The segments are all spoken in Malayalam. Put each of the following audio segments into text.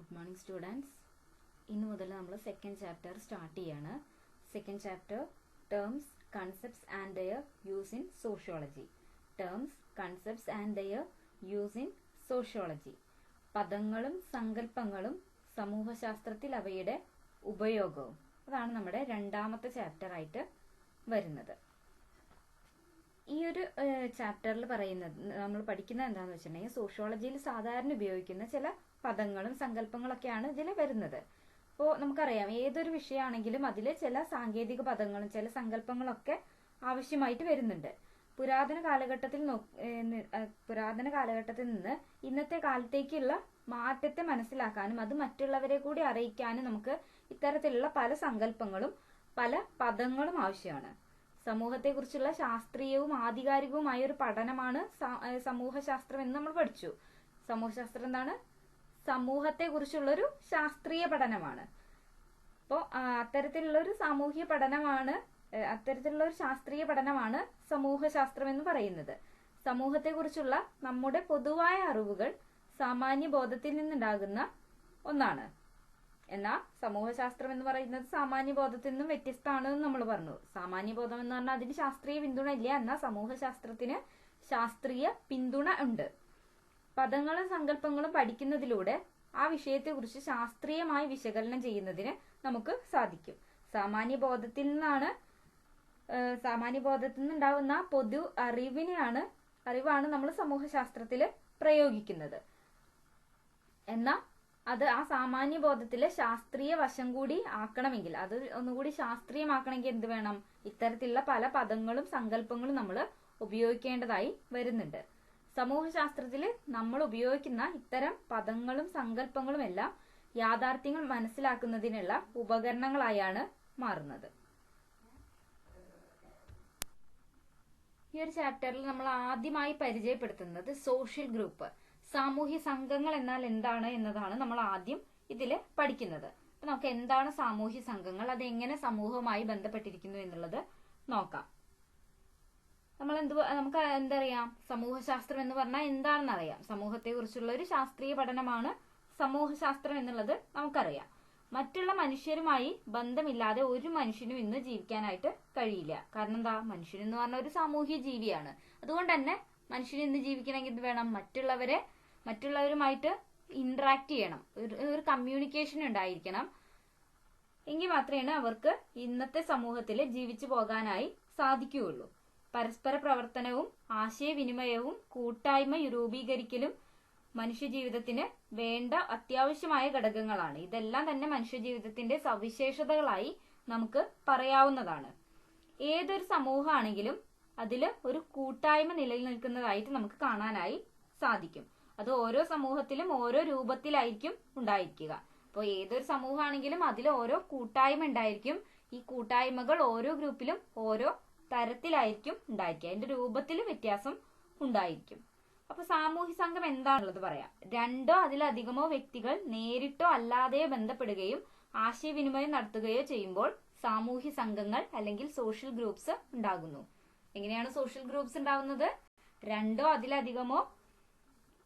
Good morning students. ഇന്ന് മുതൽ നമ്മൾ സെക്കൻഡ് ചാപ്റ്റർ സ്റ്റാർട്ട് ചെയ്യാണ്. Second chapter terms, concepts and their use in sociology. Terms, concepts and their use in sociology. പദങ്ങളും സങ്കല്പങ്ങളും സമൂഹശാസ്ത്രത്തിൽ അവയുടെ ഉപയോഗവും. അതാണ് നമ്മുടെ രണ്ടാമത്തെ ചാപ്റ്റർ ആയിട്ട് വരുന്നത്. ഈ ഒരു ചാപ്റ്ററിൽ പറയുന്നത് നമ്മൾ പഠിക്കുന്നത് എന്താണെന്ന് വെച്ചിട്ടുണ്ടെങ്കിൽ സോഷ്യോളജിയിൽ സാധാരണ ഉപയോഗിക്കുന്ന ചില പദങ്ങളും സങ്കല്പങ്ങളൊക്കെയാണ് ഇതിൽ വരുന്നത്. അപ്പോൾ നമുക്കറിയാം ഏതൊരു വിഷയമാണെങ്കിലും അതിൽ ചില സാങ്കേതിക പദങ്ങളും ചില സങ്കല്പങ്ങളൊക്കെ ആവശ്യമായിട്ട് വരുന്നുണ്ട്. പുരാതന കാലഘട്ടത്തിൽ നിന്ന് ഇന്നത്തെ കാലത്തേക്കുള്ള മാറ്റത്തെ മനസ്സിലാക്കാനും അത് മറ്റുള്ളവരെ കൂടി അറിയിക്കാനും നമുക്ക് ഇത്തരത്തിലുള്ള പല സങ്കല്പങ്ങളും പല പദങ്ങളും ആവശ്യമാണ്. സമൂഹത്തെക്കുറിച്ചുള്ള ശാസ്ത്രീയവും ആധികാരികവുമായ ഒരു പഠനമാണ് സമൂഹശാസ്ത്രം എന്ന് നമ്മൾ പഠിച്ചു. സമൂഹശാസ്ത്രം എന്താണ്? സമൂഹത്തെക്കുറിച്ചുള്ളൊരു ശാസ്ത്രീയ പഠനമാണ്. അപ്പോൾ അത്തരത്തിലുള്ള ഒരു ശാസ്ത്രീയ പഠനമാണ് സമൂഹശാസ്ത്രം എന്ന് പറയുന്നത്. സമൂഹത്തെക്കുറിച്ചുള്ള നമ്മുടെ പൊതുവായ അറിവുകൾ സാമാന്യ ബോധത്തിൽ നിന്നുണ്ടാകുന്ന ഒന്നാണ്. എന്നാൽ സമൂഹശാസ്ത്രം എന്ന് പറയുന്നത് സാമാന്യബോധത്തിൽ നിന്നും വ്യത്യസ്തമാണെന്ന് നമ്മൾ പറഞ്ഞു. സാമാന്യബോധം എന്ന് പറഞ്ഞാൽ അതിന് ശാസ്ത്രീയ പിന്തുണ ഇല്ല, എന്നാൽ സമൂഹശാസ്ത്രത്തിന് ശാസ്ത്രീയ പിന്തുണ ഉണ്ട്. പദങ്ങളും സങ്കല്പങ്ങളും പഠിക്കുന്നതിലൂടെ ആ വിഷയത്തെക്കുറിച്ച് ശാസ്ത്രീയമായി വിശകലനം ചെയ്യുന്നതിന് നമുക്ക് സാധിക്കും. സാമാന്യബോധത്തിൽ നിന്നുണ്ടാകുന്ന പൊതു അറിവാണ് നമ്മൾ സമൂഹശാസ്ത്രത്തിൽ പ്രയോഗിക്കുന്നത്. എന്നാൽ അത് ആ സാമാന്യ ബോധത്തിലെ ശാസ്ത്രീയ വശം കൂടി ആക്കണമെങ്കിൽ, അത് ഒന്നുകൂടി ശാസ്ത്രീയമാക്കണമെങ്കിൽ എന്ത് വേണം? ഇത്തരത്തിലുള്ള പല പദങ്ങളും സങ്കല്പങ്ങളും നമ്മൾ ഉപയോഗിക്കേണ്ടതായി വരുന്നുണ്ട്. സമൂഹശാസ്ത്രത്തിൽ നമ്മൾ ഉപയോഗിക്കുന്ന ഇത്തരം പദങ്ങളും സങ്കല്പങ്ങളും എല്ലാം യാഥാർത്ഥ്യങ്ങൾ മനസ്സിലാക്കുന്നതിനുള്ള ഉപകരണങ്ങളായാണ് മാറുന്നത്. ഈ ഒരു ചാപ്റ്ററിൽ നമ്മൾ ആദ്യമായി പരിചയപ്പെടുത്തുന്നത് സോഷ്യൽ ഗ്രൂപ്പ്, സാമൂഹ്യ സംഘങ്ങൾ എന്നാൽ എന്താണ് എന്നതാണ് നമ്മൾ ആദ്യം ഇതിൽ പഠിക്കുന്നത്. അപ്പൊ നമുക്ക് എന്താണ് സാമൂഹ്യ സംഘങ്ങൾ, അത് എങ്ങനെ സമൂഹവുമായി ബന്ധപ്പെട്ടിരിക്കുന്നു എന്നുള്ളത് നോക്കാം. നമുക്ക് എന്തറിയാം? സമൂഹശാസ്ത്രം എന്ന് പറഞ്ഞാൽ എന്താണെന്ന് അറിയാം. സമൂഹത്തെ കുറിച്ചുള്ള ഒരു ശാസ്ത്രീയ പഠനമാണ് സമൂഹശാസ്ത്രം എന്നുള്ളത് നമുക്കറിയാം. മറ്റുള്ള മനുഷ്യരുമായി ബന്ധമില്ലാതെ ഒരു മനുഷ്യനും ഇന്ന് ജീവിക്കാനായിട്ട് കഴിയില്ല. കാരണം എന്താ? മനുഷ്യൻ എന്ന് പറഞ്ഞ ഒരു സാമൂഹ്യ ജീവിയാണ്. അതുകൊണ്ട് തന്നെ മനുഷ്യന് ഇന്ന് ജീവിക്കണമെങ്കിൽ എന്ത് വേണം? മറ്റുള്ളവരുമായിട്ട് ഇന്ററാക്ട് ചെയ്യണം, ഒരു കമ്മ്യൂണിക്കേഷൻ ഉണ്ടായിരിക്കണം. എങ്കിൽ മാത്രമേ അവർക്ക് ഇന്നത്തെ സമൂഹത്തിൽ ജീവിച്ചു പോകാനായി സാധിക്കുകയുള്ളൂ. പരസ്പര പ്രവർത്തനവും ആശയവിനിമയവും കൂട്ടായ്മ രൂപീകരിക്കലും മനുഷ്യജീവിതത്തിന് വേണ്ട അത്യാവശ്യമായ ഘടകങ്ങളാണ്. ഇതെല്ലാം തന്നെ മനുഷ്യജീവിതത്തിന്റെ സവിശേഷതകളായി നമുക്ക് പറയാവുന്നതാണ്. ഏതൊരു സമൂഹമാണെങ്കിലും അതിൽ ഒരു കൂട്ടായ്മ നിലനിൽക്കുന്നതായിട്ട് നമുക്ക് കാണാനായി സാധിക്കും. അത് ഓരോ സമൂഹത്തിലും ഓരോ രൂപത്തിലായിരിക്കും ഉണ്ടായിരിക്കുക. അപ്പോൾ ഏതൊരു സമൂഹമാണെങ്കിലും അതിൽ ഓരോ കൂട്ടായ്മ ഉണ്ടായിരിക്കും. ഈ കൂട്ടായ്മകൾ ഓരോ ഗ്രൂപ്പിലും ഓരോ തരത്തിലായിരിക്കും ഉണ്ടായിരിക്കുക. അതിന്റെ രൂപത്തിൽ വ്യത്യാസം ഉണ്ടായിരിക്കും. അപ്പൊ സാമൂഹ്യ സംഘം എന്താണുള്ളത് പറയാം. രണ്ടോ അതിലധികമോ വ്യക്തികൾ നേരിട്ടോ അല്ലാതെയോ ബന്ധപ്പെടുകയും ആശയവിനിമയം നടത്തുകയോ ചെയ്യുമ്പോൾ സാമൂഹ്യ സംഘങ്ങൾ അല്ലെങ്കിൽ സോഷ്യൽ ഗ്രൂപ്പ്സ് ഉണ്ടാകുന്നു. എങ്ങനെയാണ് സോഷ്യൽ ഗ്രൂപ്പ്സ് ഉണ്ടാകുന്നത്? രണ്ടോ അതിലധികമോ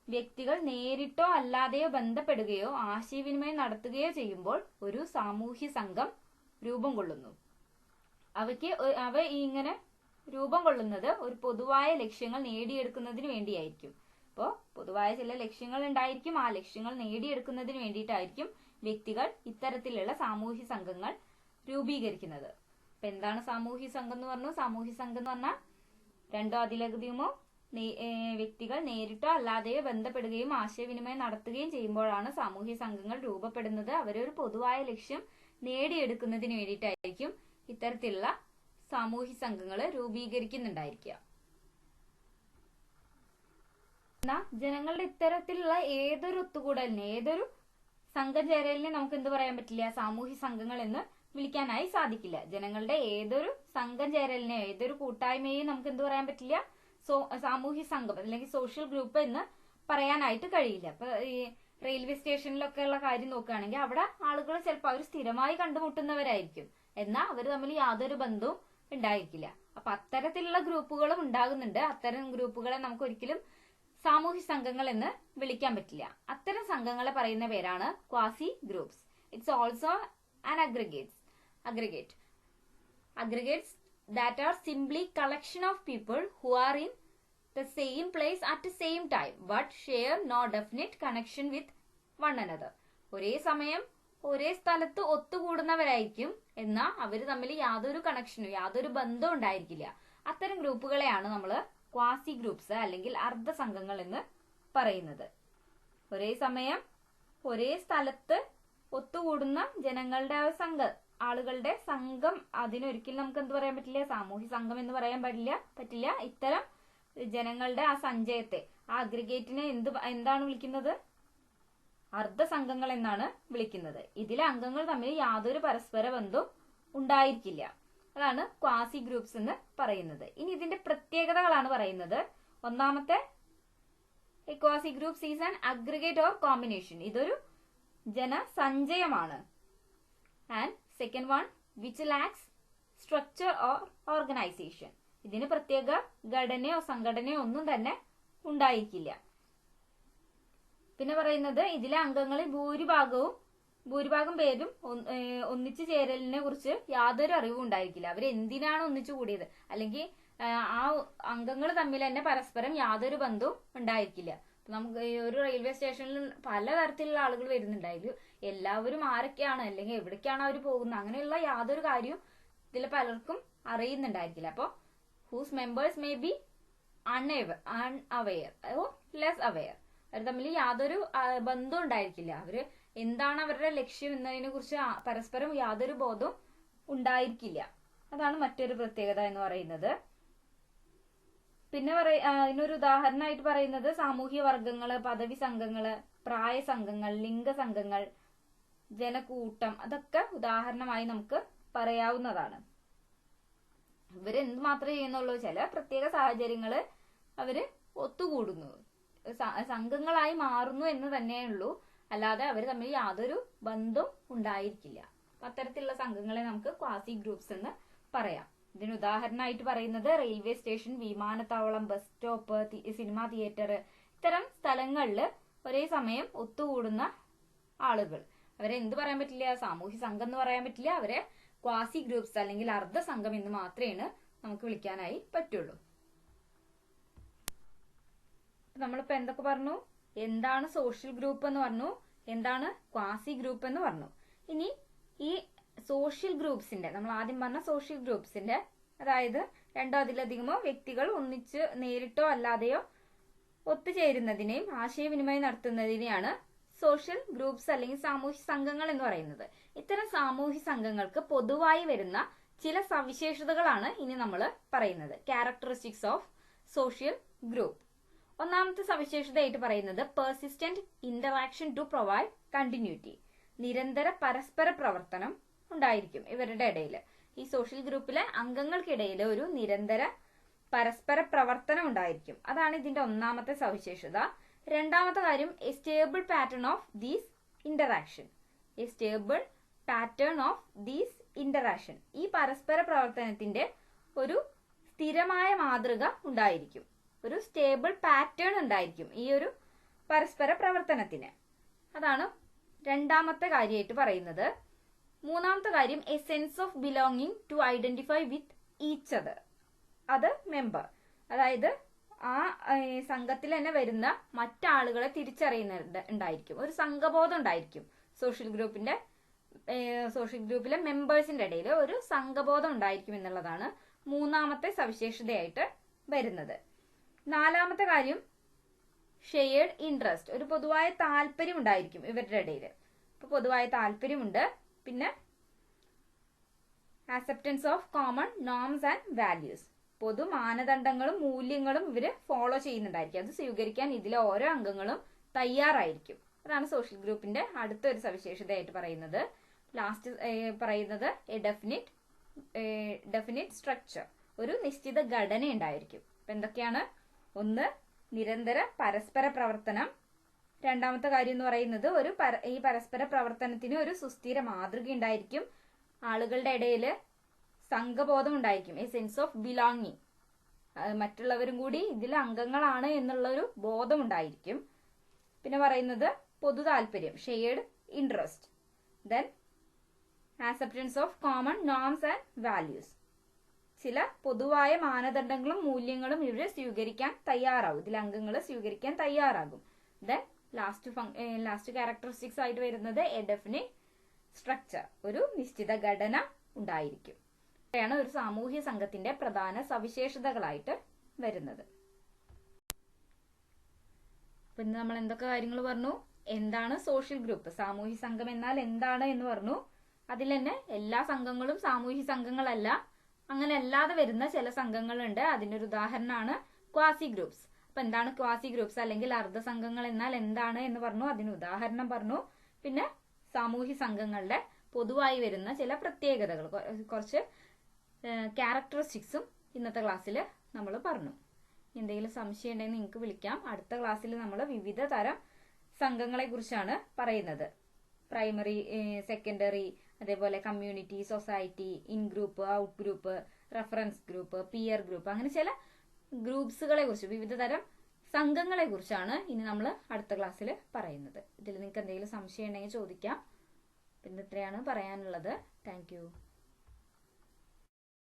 വ്യക്തികൾ നേരിട്ടോ അല്ലാതെയോ ബന്ധപ്പെടുകയോ ആശയവിനിമയം നടത്തുകയോ ചെയ്യുമ്പോൾ ഒരു സാമൂഹ്യ സംഘം രൂപം കൊള്ളുന്നു. അവ ഇങ്ങനെ രൂപം കൊള്ളുന്നത് ഒരു പൊതുവായ ലക്ഷ്യങ്ങൾ നേടിയെടുക്കുന്നതിന് വേണ്ടിയായിരിക്കും. അപ്പോൾ പൊതുവായ ചില ലക്ഷ്യങ്ങൾ ഉണ്ടായിരിക്കും. ആ ലക്ഷ്യങ്ങൾ നേടിയെടുക്കുന്നതിന് വേണ്ടിയിട്ടായിരിക്കും വ്യക്തികൾ ഇത്തരത്തിലുള്ള സാമൂഹ്യ സംഘങ്ങൾ രൂപീകരിക്കുന്നത്. അപ്പൊ എന്താണ് സാമൂഹ്യ സംഘം എന്ന് പറഞ്ഞു? സാമൂഹ്യ സംഘം എന്ന് പറഞ്ഞാൽ രണ്ടോ അതിലധികമോ വ്യക്തികൾ നേരിട്ടോ അല്ലാതെയോ ബന്ധപ്പെടുകയും ആശയവിനിമയം നടത്തുകയും ചെയ്യുമ്പോഴാണ് സാമൂഹ്യ സംഘങ്ങൾ രൂപപ്പെടുന്നത്. അവരൊരു പൊതുവായ ലക്ഷ്യം നേടിയെടുക്കുന്നതിന് വേണ്ടിയിട്ടായിരിക്കും ഇത്തരത്തിലുള്ള സാമൂഹ്യ സംഘങ്ങൾ രൂപീകരിക്കുന്നുണ്ടായിരിക്കുക. എന്നാൽ ജനങ്ങളുടെ ഇത്തരത്തിലുള്ള ഏതൊരു ഒത്തുകൂടലിനെ, ഏതൊരു സംഘം ചേരലിനെ നമുക്ക് എന്ത് പറയാൻ പറ്റില്ല? സാമൂഹ്യ സംഘങ്ങൾ എന്ന് വിളിക്കാനായി സാധിക്കില്ല. ജനങ്ങളുടെ ഏതൊരു സംഘം ചേരലിനെയോ ഏതൊരു കൂട്ടായ്മയെയും നമുക്ക് എന്ത് പറയാൻ പറ്റില്ല? സാമൂഹ്യ സംഘം അല്ലെങ്കിൽ സോഷ്യൽ ഗ്രൂപ്പ് എന്ന് പറയാനായിട്ട് കഴിയില്ല. അപ്പൊ ഈ റെയിൽവേ സ്റ്റേഷനിലൊക്കെ ഉള്ള കാര്യം നോക്കുകയാണെങ്കിൽ അവിടെ ആളുകൾ ചിലപ്പോൾ അവർ സ്ഥിരമായി കണ്ടുമുട്ടുന്നവരായിരിക്കും, എന്നാൽ അവർ തമ്മിൽ യാതൊരു ബന്ധവും ഉണ്ടായിരിക്കില്ല. അപ്പൊ അത്തരത്തിലുള്ള ഗ്രൂപ്പുകളും ഉണ്ടാകുന്നുണ്ട്. അത്തരം ഗ്രൂപ്പുകളെ നമുക്ക് ഒരിക്കലും സാമൂഹ്യ സംഘങ്ങൾ എന്ന് വിളിക്കാൻ പറ്റില്ല. അത്തരം സംഘങ്ങളെ പറയുന്ന പേരാണ് quasi groups. It's also an aggregates that are simply collection of people who are in the same place at the same time but share no definite connection with one another. ഒരേ സമയം ഒരേ സ്ഥലത്ത് ഒത്തുകൂടുന്നവരായിരിക്കും, എന്നാൽ അവർ തമ്മിൽ യാതൊരു കണക്ഷനും യാതൊരു ബന്ധവും ഉണ്ടായിരിക്കില്ല. അത്തരം ഗ്രൂപ്പുകളെയാണ് നമ്മൾ ക്വാസി ഗ്രൂപ്പ്സ് അല്ലെങ്കിൽ അർദ്ധ സംഘങ്ങൾ എന്ന് പറയുന്നത്. ഒരേ സമയം ഒരേ സ്ഥലത്ത് ഒത്തുകൂടുന്ന ജനങ്ങളുടെ ആളുകളുടെ സംഘം, അതിനൊരിക്കലും നമുക്ക് എന്ത് പറയാൻ പറ്റില്ല, സാമൂഹ്യ സംഘം എന്ന് പറയാൻ പറ്റില്ല. ഇത്തരം ജനങ്ങളുടെ ആ സഞ്ചയത്തെ, ആ അഗ്രിഗേറ്റിനെ എന്താണ് വിളിക്കുന്നത്? അർദ്ധ സംഘങ്ങൾ എന്നാണ് വിളിക്കുന്നത്. ഇതിലെ അംഗങ്ങൾ തമ്മിൽ യാതൊരു പരസ്പര ബന്ധവും ഉണ്ടായിരിക്കില്ല. അതാണ് ക്വാസി ഗ്രൂപ്പ്സ് എന്ന് പറയുന്നത്. ഇനി ഇതിന്റെ പ്രത്യേകതകളാണ് പറയുന്നത്. ഒന്നാമത്തെ, quasi groups is an aggregate or combination. ഇതൊരു ജനസഞ്ചയമാണ്. And second one, which lacks structure or organisation. ഇതിന് പ്രത്യേക ഘടനയോ സംഘടനയോ ഒന്നും തന്നെ ഉണ്ടായിരിക്കില്ല. പിന്നെ പറയുന്നത്, ഇതിലെ അംഗങ്ങളിൽ ഭൂരിഭാഗം പേരും ഒന്നിച്ചു ചേരലിനെ കുറിച്ച് യാതൊരു അറിവും ഉണ്ടായിരിക്കില്ല. അവർ എന്തിനാണ് ഒന്നിച്ചു കൂടിയത്, അല്ലെങ്കിൽ ആ അംഗങ്ങൾ തമ്മിൽ തന്നെ പരസ്പരം യാതൊരു ബന്ധവും ഉണ്ടായിരിക്കില്ല. നമുക്ക് ഒരു റെയിൽവേ സ്റ്റേഷനിൽ പലതരത്തിലുള്ള ആളുകൾ വരുന്നുണ്ടായിരിക്കും. എല്ലാവരും ആരൊക്കെയാണ് അല്ലെങ്കിൽ എവിടേക്കാണ് അവർ പോകുന്നത്, അങ്ങനെയുള്ള യാതൊരു കാര്യവും ഇതിൽ പലർക്കും അറിയുന്നുണ്ടായിരിക്കില്ല. അപ്പോൾ whose members may be unaware or less aware. അവർ തമ്മിൽ യാതൊരു ബന്ധവും ഉണ്ടായിരിക്കില്ല. അവര് എന്താണ് അവരുടെ ലക്ഷ്യം എന്നതിനെ കുറിച്ച് പരസ്പരം യാതൊരു ബോധവും ഉണ്ടായിരിക്കില്ല. അതാണ് മറ്റൊരു പ്രത്യേകത എന്ന് പറയുന്നത്. പിന്നെ ഇതിനൊരു ഉദാഹരണമായിട്ട് പറയുന്നത് സാമൂഹ്യ വർഗങ്ങള്, പദവി സംഘങ്ങള്, പ്രായ സംഘങ്ങൾ, ലിംഗ സംഘങ്ങൾ, ജനക്കൂട്ടം, അതൊക്കെ ഉദാഹരണമായി നമുക്ക് പറയാവുന്നതാണ്. ഇവര് എന്ത് മാത്രമേ ചെയ്യുന്നുള്ളൂ, ചില പ്രത്യേക സാഹചര്യങ്ങള് അവര് ഒത്തുകൂടുന്നു, സംഘങ്ങളായി മാറുന്നു എന്ന് തന്നെയുള്ളൂ. അല്ലാതെ അവർ തമ്മിൽ യാതൊരു ബന്ധവും ഉണ്ടായിരിക്കില്ല. അത്തരത്തിലുള്ള സംഘങ്ങളെ നമുക്ക് ക്വാസി ഗ്രൂപ്പ്സ് എന്ന് പറയാം. ഇതിന് ഉദാഹരണമായിട്ട് പറയുന്നത് റെയിൽവേ സ്റ്റേഷൻ, വിമാനത്താവളം, ബസ് സ്റ്റോപ്പ്, സിനിമാ തിയേറ്റർ, ഇത്തരം സ്ഥലങ്ങളിൽ ഒരേ സമയം ഒത്തുകൂടുന്ന ആളുകൾ. അവരെ എന്ത് പറയാൻ പറ്റില്ല, സാമൂഹ്യ സംഘം എന്ന് പറയാൻ പറ്റില്ല. അവരെ ക്വാസി ഗ്രൂപ്പ്സ് അല്ലെങ്കിൽ അർദ്ധ സംഘം എന്ന് മാത്രമേ നമുക്ക് വിളിക്കാനായി പറ്റുള്ളൂ. നമ്മളിപ്പോ എന്തൊക്കെ പറഞ്ഞു? എന്താണ് സോഷ്യൽ ഗ്രൂപ്പ് എന്ന് പറഞ്ഞു, എന്താണ് ക്വാസി ഗ്രൂപ്പ് എന്ന് പറഞ്ഞു. ഇനി ഈ സോഷ്യൽ ഗ്രൂപ്പ്സിന്റെ, നമ്മൾ ആദ്യം പറഞ്ഞ സോഷ്യൽ ഗ്രൂപ്പ്സിന്റെ, അതായത് രണ്ടോ അതിലധികമോ വ്യക്തികൾ ഒന്നിച്ച് നേരിട്ടോ അല്ലാതെയോ ഒത്തുചേരുന്നതിനെയും ആശയവിനിമയം നടത്തുന്നതിനെയാണ് സോഷ്യൽ ഗ്രൂപ്പ്സ് അല്ലെങ്കിൽ സാമൂഹ്യ സംഘങ്ങൾ എന്ന് പറയുന്നത്. ഇത്തരം സാമൂഹ്യ സംഘങ്ങൾക്ക് പൊതുവായി വരുന്ന ചില സവിശേഷതകളാണ് ഇനി നമ്മൾ പറയുന്നത്. Characteristics of social group. ഒന്നാമത്തെ സവിശേഷതയായിട്ട് പറയുന്നത് persistent interaction to provide continuity. നിരന്തര പരസ്പര പ്രവർത്തനം ഉണ്ടായിരിക്കും ഇവരുടെ ഇടയിൽ. ഈ സോഷ്യൽ ഗ്രൂപ്പിലെ അംഗങ്ങൾക്കിടയിൽ ഒരു നിരന്തര പരസ്പര പ്രവർത്തനം ഉണ്ടായിരിക്കും. അതാണ് ഇതിന്റെ ഒന്നാമത്തെ സവിശേഷത. രണ്ടാമത്തെ കാര്യം, A stable pattern of these interaction. A stable pattern of these interaction. ഈ പരസ്പര പ്രവർത്തനത്തിന്റെ ഒരു സ്ഥിരമായ മാതൃക ഉണ്ടായിരിക്കും. ഒരു സ്റ്റേബിൾ പാറ്റേൺ ഉണ്ടായിരിക്കും ഈ ഒരു പരസ്പര പ്രവർത്തനത്തിന്. അതാണ് രണ്ടാമത്തെ കാര്യമായിട്ട് പറയുന്നത്. മൂന്നാമത്തെ കാര്യം, a sense of belonging to identify with each other. അത് മെമ്പർ, അതായത് ആ സംഘത്തിൽ തന്നെ വരുന്ന മറ്റാളുകളെ തിരിച്ചറിയുന്നുണ്ടായിരിക്കും. ഒരു സംഘബോധം ഉണ്ടായിരിക്കും. സോഷ്യൽ ഗ്രൂപ്പിലെ മെമ്പേഴ്സിന്റെ ഇടയിൽ ഒരു സംഘബോധം ഉണ്ടായിരിക്കും എന്നുള്ളതാണ് മൂന്നാമത്തെ സവിശേഷതയായിട്ട് വരുന്നത്. നാലാമത്തെ കാര്യം, ഷെയർഡ് ഇൻട്രസ്റ്റ്. ഒരു പൊതുവായ താല്പര്യം ഉണ്ടായിരിക്കും ഇവരുടെ ഇടയിൽ. ഇപ്പൊ പൊതുവായ താല്പര്യമുണ്ട്. പിന്നെ acceptance of common norms and values. പൊതു മാനദണ്ഡങ്ങളും മൂല്യങ്ങളും ഇവര് ഫോളോ ചെയ്യുന്നുണ്ടായിരിക്കും. അത് സ്വീകരിക്കാൻ ഇതിലെ ഓരോ അംഗങ്ങളും തയ്യാറായിരിക്കും. അതാണ് സോഷ്യൽ ഗ്രൂപ്പിന്റെ അടുത്തൊരു സവിശേഷതയായിട്ട് പറയുന്നത്. ലാസ്റ്റ് പറയുന്നത് ഡെഫിനിറ്റ് സ്ട്രക്ചർ. ഒരു നിശ്ചിത ഘടന ഉണ്ടായിരിക്കും. അപ്പൊ എന്തൊക്കെയാണ്? ഒന്ന്, നിരന്തര പരസ്പര പ്രവർത്തനം. രണ്ടാമത്തെ കാര്യം എന്ന് പറയുന്നത് ഈ പരസ്പര പ്രവർത്തനത്തിന് ഒരു സുസ്ഥിര മാതൃക ഉണ്ടായിരിക്കും. ആളുകളുടെ ഇടയിൽ സംഘബോധം ഉണ്ടായിരിക്കും. A sense of belonging. മറ്റുള്ളവരും കൂടി ഇതിൽ അംഗങ്ങളാണ് എന്നുള്ളൊരു ബോധമുണ്ടായിരിക്കും. പിന്നെ പറയുന്നത് പൊതു താല്പര്യം, shared interest. Then acceptance of common norms and values. ചില പൊതുവായ മാനദണ്ഡങ്ങളും മൂല്യങ്ങളും ഇവർ സ്വീകരിക്കാൻ തയ്യാറാവും, ഇതിൽ അംഗങ്ങൾ സ്വീകരിക്കാൻ തയ്യാറാകും. ദെൻ ലാസ്റ്റ് ക്യാരക്ടറിസ്റ്റിക്സ് ആയിട്ട് വരുന്നത് എ ഡെഫിനിറ്റ് സ്ട്രക്ചർ, ഒരു നിശ്ചിത ഘടന ഉണ്ടായിരിക്കും. ഇവയാണ് ഒരു സാമൂഹ്യ സംഘത്തിന്റെ പ്രധാന സവിശേഷതകളായിട്ട് വരുന്നത്. അപ്പൊ ഇന്ന് നമ്മൾ എന്തൊക്കെ കാര്യങ്ങൾ പറഞ്ഞു? എന്താണ് സോഷ്യൽ ഗ്രൂപ്പ്, സാമൂഹ്യ സംഘം എന്നാൽ എന്താണ് എന്ന് പറഞ്ഞു. അതിൽ തന്നെ എല്ലാ സംഘങ്ങളും സാമൂഹ്യ സംഘങ്ങളല്ല, അങ്ങനെ അല്ലാതെ വരുന്ന ചില സംഘങ്ങളുണ്ട്. അതിന്റെ ഒരു ഉദാഹരണമാണ് ക്വാസി ഗ്രൂപ്പ്സ്. അപ്പൊ എന്താണ് ക്വാസി ഗ്രൂപ്പ്സ് അല്ലെങ്കിൽ അർദ്ധ സംഘങ്ങൾ എന്നാൽ എന്താണ് എന്ന് പറഞ്ഞു, അതിന് ഉദാഹരണം പറഞ്ഞു. പിന്നെ സാമൂഹ്യ സംഘങ്ങളുടെ പൊതുവായി വരുന്ന ചില പ്രത്യേകതകൾ, കുറച്ച് ക്യാരക്ടറിസ്റ്റിക്സും ഇന്നത്തെ ക്ലാസ്സിൽ നമ്മൾ പറഞ്ഞു. എന്തെങ്കിലും സംശയം ഉണ്ടെങ്കിൽ നിങ്ങൾക്ക് വിളിക്കാം. അടുത്ത ക്ലാസ്സിൽ നമ്മൾ വിവിധ തരം സംഘങ്ങളെ കുറിച്ചാണ് പറയുന്നത്. പ്രൈമറി, സെക്കൻഡറി, അതേപോലെ community, society, in group, out group, reference group, peer group, അങ്ങനെ ചില ഗ്രൂപ്പ്സുകളെ കുറിച്ച്, വിവിധ തരം സംഘങ്ങളെ കുറിച്ചാണ് ഇനി നമ്മൾ അടുത്ത ക്ലാസ്സിൽ പറയുന്നത്. ഇതിൽ നിങ്ങൾക്ക് എന്തെങ്കിലും സംശയം ഉണ്ടെങ്കിൽ ചോദിക്കാം. പിന്നെ ഇത്രയാണ് പറയാനുള്ളത്. താങ്ക്